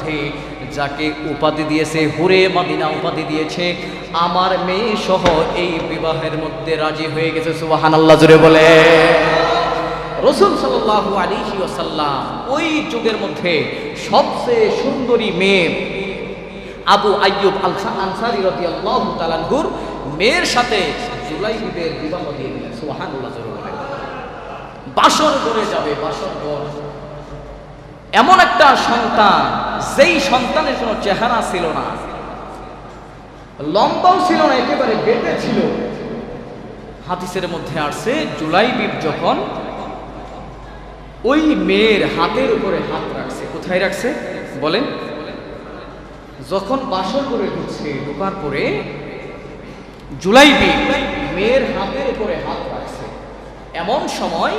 মধ্যে যাকে উপাধি দিয়েছে হুরে মদিনা উপাধি দিয়েছে, আমার মেয়ে সহ এই বিবাহের মধ্যে রাজি হয়ে গেছে। সুবহানাল্লাহ জোরে বলে। রাসূল সাল্লাল্লাহু আলাইহি ওয়াসাল্লাম ওই যুগের মধ্যে সবচেয়ে সুন্দরী মেয়ে আবু আইয়ুব আল আনসারী রাদিয়াল্লাহু তাআলা আনহুর মেয়ের সাথে জুলাইবিবের বিবাহ দিয়ে দিলেন। সুবহানাল্লাহ জোরে বলে। বাসর করে যাবে, বাসর ঘর। এমন একটা সন্তান, যেই সন্তানের কোনো চেহারা ছিল না, লম্বাও ছিল না, একেবারে বেটে ছিল। হাদিসের মধ্যে আসছে জুলাইবিব যখন ওই মেয়ের হাতের উপরে হাত রাখছে। কোথায় রাখছে বলেন? যখন বাসর করে ঢুকছে, ঢোকার পরে জুলাইবিব মেয়ের হাতের উপরে হাত রাখছে। এমন সময়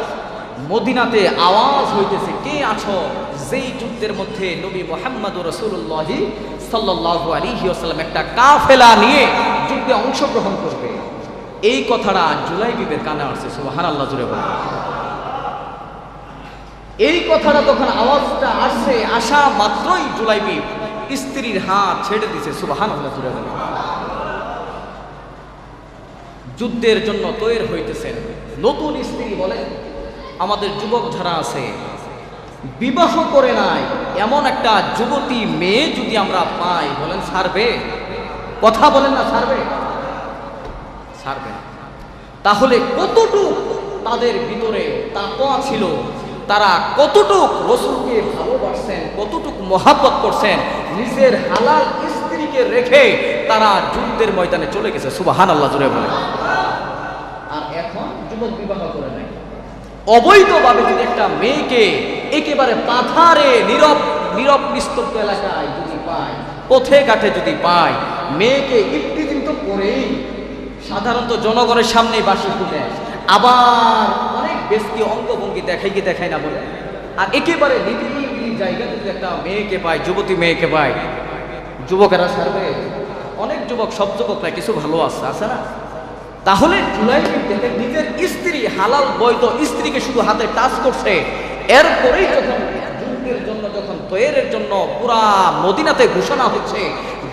মদিনাতে আওয়াজ হইতেছে, কে আছো? যেই যুদ্ধের মধ্যে নবী মুহাম্মদুর রাসূলুল্লাহ সাল্লাল্লাহু আলাইহি ওয়াসাল্লাম একটা কাফেলা নিয়ে যুদ্ধে অংশগ্রহণ করবে। এই কথাটা জুলাইবিবের কানে আসছে। সুবহানাল্লাহ জোরে বলেন। এই কথাটা তখন আওয়াজটা আসছে, আসা মাত্রই জুলাইবিব স্ত্রীর হাত ছেড়ে দিয়েছে। সুবহানাল্লাহ জোরে বলেন। যুদ্ধের জন্য তৈরি হইতেছেন। নতুন স্ত্রী বলেন, আমাদের যুবক যারা আছে বিবাহ করে নাই এমন একটা যুবতী মেয়ে যদি আমরা পাই, বলেন ছাড়বে? কথা বলেন না, ছাড়বে? ছাড়বে না। তাহলে কতটুকু তাদের ভিতরে তাকওয়া ছিল, তারা কতটুক রাসূলকে ভালোবাসেন, কতটুক মহব্বত করছেন, নিজের হালাল স্ত্রীকে রেখে তারা যুদ্ধের ময়দানে চলে গেছে। সুবহানাল্লাহ জোরে বলে। আর এখন যুবক বিবাহ করে নাই। অবৈধভাবে যদি একটা মেয়েকে একেবারে পাথারে নীরব নিস্তব্ধ এলাকায় যদি পায়, পথে ঘাটে যদি পায়, মেয়েকে ইফতিজিং তো করেই সাধারণত জনগণের সামনেই বাসি ফুটে, আবার অনেক বেশি অঙ্গভঙ্গি দেখায় না বলে। আর একেবারে নিরিবিলি জায়গায় যদি একটা মেয়েকে পায়, যুবতী মেয়েকে পায়, যুবকেরা ছাড়বে? অনেক যুবক, সব যুবক না, কিছু ভালো আছে না? তাহলে জুলাইবিব দেখে নিজের স্ত্রী, হালাল বৈধ স্ত্রীকে শুধু হাতে টাচ করছে। এরপরেই যখন যুদ্ধের জন্য, যখন তৈরের জন্য পুরা মদিনাতে ঘোষণা হচ্ছে,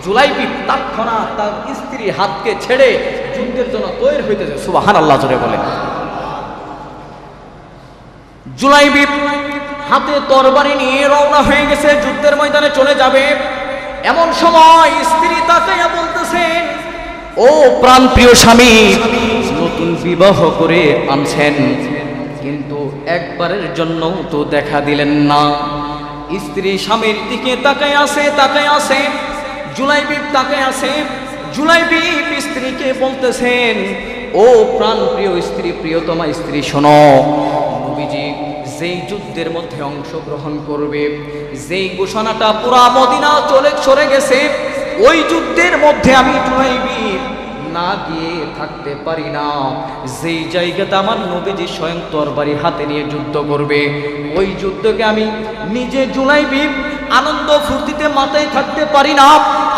জুলাইবিব তৎক্ষণাৎ তার স্ত্রীর হাতকে ছেড়ে যুদ্ধের জন্য তৈরি হইতেছে। সুবহানাল্লাহ জোরে বলে। জুলাইবিব হাতে তরবারি নিয়ে রওনা হয়ে গেছে, যুদ্ধের ময়দানে চলে যাবে। এমন সময় স্ত্রী তাকাইয়া বলতেছেন, ও প্রাণপ্রিয় স্বামী, নতুন বিবাহ করে আনছেন, কিন্তু একবারের জন্য তো দেখা দিলেন না। স্ত্রী স্বামীর দিকে তাকায় আছে। জুলাইবিব তাকায় আছে। জুলাইবিব স্ত্রীকে বলতেছেন, ও প্রাণপ্রিয় স্ত্রী, প্রিয়তমা স্ত্রী, শোনো, নবীজি যেই যুদ্ধের মধ্যে অংশগ্রহণ করবে, যেই ঘোষণাটা পুরা মদিনা চলে গেছে, ওই যুদ্ধের মধ্যে আমি জুলাইবিব না গিয়ে থাকতে পারি না। যেই জায়গাতে আমার নবীজি স্বয়ং তরবারি হাতে নিয়ে যুদ্ধ করবে, ওই যুদ্ধকে আমি নিজে জুলাইবিব আনন্দ ফুর্তিতে মাথায় থাকতে পারি না,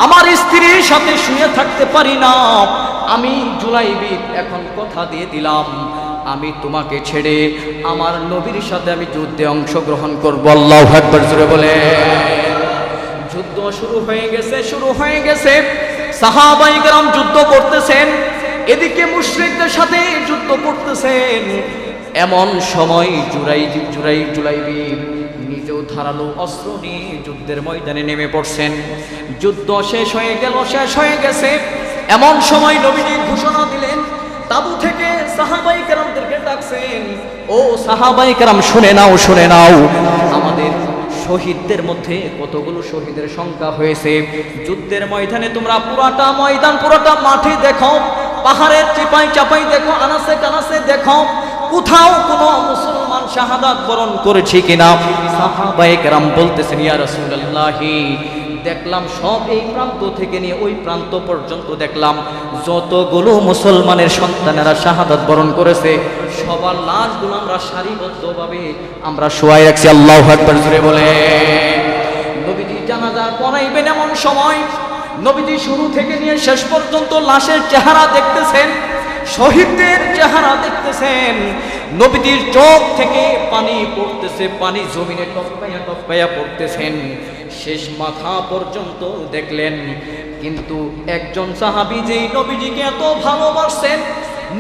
আমার স্ত্রীর সাথে শুয়ে থাকতে পারি না। আমি জুলাইবিব এখন কথা দিয়ে দিলাম, আমি তোমাকে ছেড়ে আমার নবীর সাথে আমি যুদ্ধে অংশগ্রহণ করব। আল্লাহু আকবার জোরে বলে। যুদ্ধ শুরু হয়ে গেছে। সাহাবায়ে কেরাম যুদ্ধ করতেছেন, এদিকে মুশরিকদের সাথে যুদ্ধ করতেছেন। এমন সময় জুলাইবিব নিজেও ধারালো অস্ত্র নিয়ে যুদ্ধের ময়দানে নেমে পড়ছেন। যুদ্ধ শেষ হয়ে গেছে। এমন সময় নবীজি ঘোষণা দিলেন, তাবু থেকে সাহাবায়ে কেরামদেরকে ডাকছেন, ও সাহাবায়ে কেরাম, শুনে নাও, আমাদের শহীদদের মধ্যে কতগুলো শহীদের সংখ্যা হয়েছে। যুদ্ধের ময়দানে তোমরা পুরাটা ময়দান, পুরাটা মাঠে দেখো, পাহাড়ের চাপাই দেখো, আনাসে কানাসে দেখো, কোথাও কোনো মুসলমান শাহাদাত বরণ করেছে কিনা। সাহাবায়ে কেরাম বলতেছেন, ইয়া রাসূলুল্লাহ, দেখলাম সব এই প্রান্ত থেকে নিয়ে ওই প্রান্ত পর্যন্ত দেখলাম যতগুলো মুসলমানের সন্তানেরা শাহাদাত বরণ করেছে, সবার লাশগুলো আমরা সারিবদ্ধভাবে আমরা শোয়াই রাখছি। আল্লাহু আকবার জোরে বলে। নবীজি জানাজা পড়াইবেন, এমন সময় নবীজি শুরু থেকে নিয়ে শেষ পর্যন্ত লাশের চেহারা দেখতেছেন, শহীদদের চেহারা দেখতেছেন। নবীজির চোখ থেকে পানি পড়তেছে, পানি জমিনে টপকাইয়া পড়তেছেন। শেষ মাথা পর্যন্ত দেখলেন। কিন্তু একজন সাহাবী যেই নবীজিকে এত ভালোবাসেন,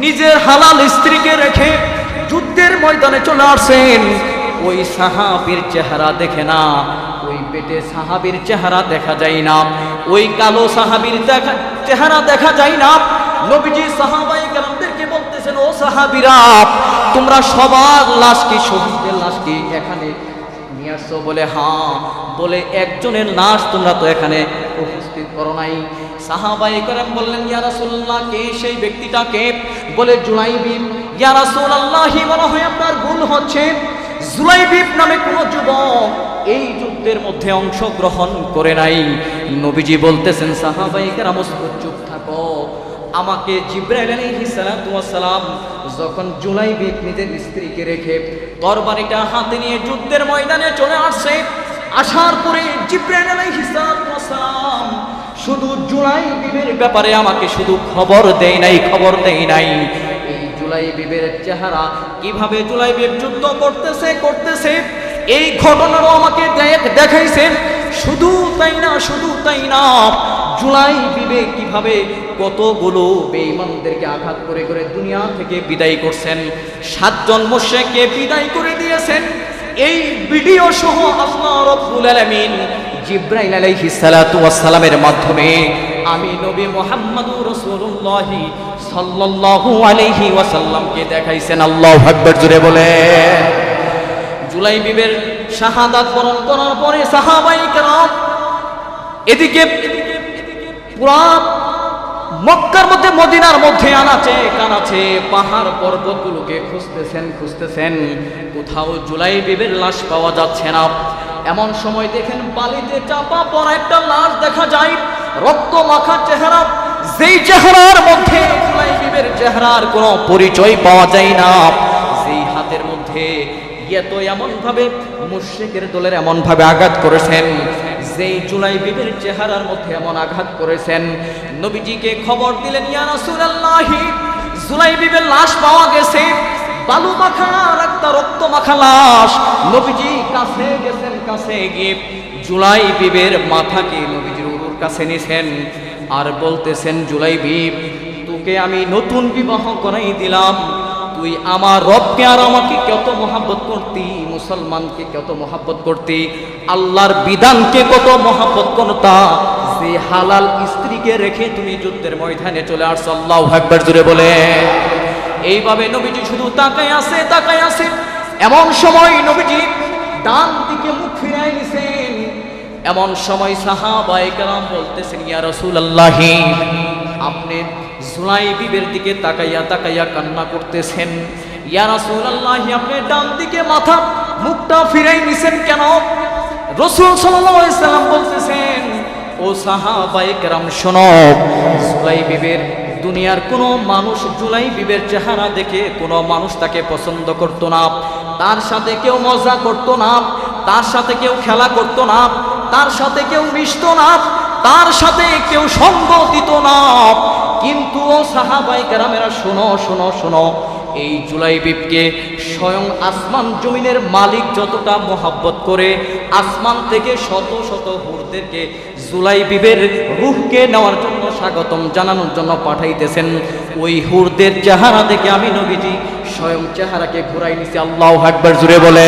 নিজের হালাল স্ত্রীকে রেখে যুদ্ধের ময়দানে চলে আসেন, ওই সাহাবীর চেহারা দেখে না, ওই পেটে সাহাবীর চেহারা দেখা যায় না, ওই কালো সাহাবীর চেহারা দেখা যায় না। নবীজি সাহাবায়ে কেরামদেরকে বলতেছেন, ও সাহাবীরা, তোমরা সবার লাশ কি, শহীদদের লাশ কি এখানে নিয়ে আসছো? বলে হ্যাঁ। বলে একজনের লাশ তোমরা তো এখানে উপস্থিত করো নাই। সাহাবায়ে কেরাম বললেন, ইয়া রাসূলুল্লাহ, কে সেই ব্যক্তিটা কে? বলে জুলাইবিব। ইয়া রাসূলুল্লাহ, মনে হয় আপনার ভুল হচ্ছে, জুলাইবিব নামে কোন যুবক এই যুদ্ধের মধ্যে অংশগ্রহণ করে নাই। নবীজি বলতেছেন, সাহাবায়ে কেরাম চুপ থাকো। আমাকে জিবরাইল আলাইহিস সালাতু ওয়াস সালাম যখন জুলাইবিব নিজের স্ত্রীকে রেখে তরবারিটা হাতে নিয়ে যুদ্ধের ময়দানে চলে আসছে, আসার পরে জিবরাইল আলাইহিস সালাতু ওয়াস সালাম শুধু জুলাইবিবের ব্যাপারে আমাকে শুধু খবর দেয় নাই। এই জুলাইবিবের চেহারা, কিভাবে জুলাইবিব যুদ্ধ করতেছে এই ঘটনারও আমাকে দেখাইছেন। শুধু তাই না, জুলাইবিবে কিভাবে কতগুলো বেঈমানদেরকে আঘাত করে দুনিয়া থেকে বিদায় করছেন, 7 জন মুশরিককে বিদায় করে দিয়েছেন। এই ভিডিও সহ আল্লাহ রাব্বুল আলামিন জিবরাইল আলাইহিস সালাতু ওয়াস সালামের মাধ্যমে আমি নবী মুহাম্মদুর রাসূলুল্লাহ সাল্লাল্লাহু আলাইহি ওয়াসাল্লামকে দেখাইছেন। আল্লাহু আকবার জোরে বলে। জুলাইবিবের শাহাদাত বরণ করার পরে সাহাবায়ে কেরাম এদিকে পুরা মক্কার মধ্যে, মদিনার মধ্যে আনাচে কানাচে পাহাড় পর্বতগুলোকে খুঁজতেছেন, কোথাও জুলাইবিবের লাশ পাওয়া যাচ্ছে না। এমন সময় দেখেন বালিতে চাপা পড়া একটা লাশ দেখা যায়, রক্ত মাখা চেহারা, যেই চেহারার মধ্যে জুলাইবিবের চেহারার কোনো পরিচয় পাওয়া যায় না, যেই হাতের মধ্যে তো এমন ভাবে মুশরিকের দলের এমন ভাবে আঘাত করেছেন, যেই জুলাইবিবের চেহারার মধ্যে এমন আঘাত করেছেন। নবীজিকে খবর দিলেন, ইয়া রাসূলুল্লাহ, জুলাইবিবের লাশ পাওয়া গেছে, বালু মাখা একটা রক্ত মাখা লাশ। নবীজি কাছে গিয়ে জুলাইবিবের মাথাকে নবীজির উরুর কাছে নিছেন আর বলতেছেন, জুলাইবিব, তোকে আমি নতুন বিবাহ করাই দিলাম, তুই আমার রবকে আর আমাকে কত মহব্বত করতি, মুসলমানকে কত মহব্বত করতি, আল্লাহর বিধানকে কত মহব্বত করতা, যে হালাল স্ত্রীকে রেখে তুমি যুদ্ধের ময়দানে চলে আসছো। আল্লাহু আকবার জোরে বলে। এইভাবে নবীজি শুধু তাকায় আছে। এমন সময় নবীজি ডান দিকে মুখ ফিরাই নিছেন। এমন সময় সাহাবায়ে কেরাম বলতেছেন, ইয়া রাসূলুল্লাহ, আপনি জুলাইবিবের দিকে তাকাইয়া কান্না করতেছেন। ইয়া রাসূলুল্লাহ, আপনি ডান দিকে মুখটা ফিরাই নিছেন কেন? রাসূল সাল্লাল্লাহু আলাইহি সাল্লাম বলতেছেন, ও সাহাবায়ে কেরাম শোনো, জুলাইবিবের দুনিয়ার কোনো মানুষ জুলাইবিবের চেহারা দেখে কোনো মানুষ তাকে পছন্দ করত না, তার সাথে কেউ মজা করত না, তার সাথে কেউ খেলা করত না, তার সাথে কেউ মিশত না, তার সাথে কেউ সঙ্গ দিত না। কিন্তু ও সাহাবায়ে কেরামেরা শোনো, এই জুলাইবিবকে স্বয়ং আসমান জমিনের মালিক যতটা মহব্বত করে, আসমান থেকে শত শত হুরদেরকে জুলাইবিবের রূহকে নেওয়ার জন্য, স্বাগতম জানানোর জন্য পাঠাইতেছেন। ওই হুরদের চেহারা দেখে আমি নবীজি স্বয়ং চেহারাকে ঘুরাই নিছি। আল্লাহু আকবার জোরে বলে।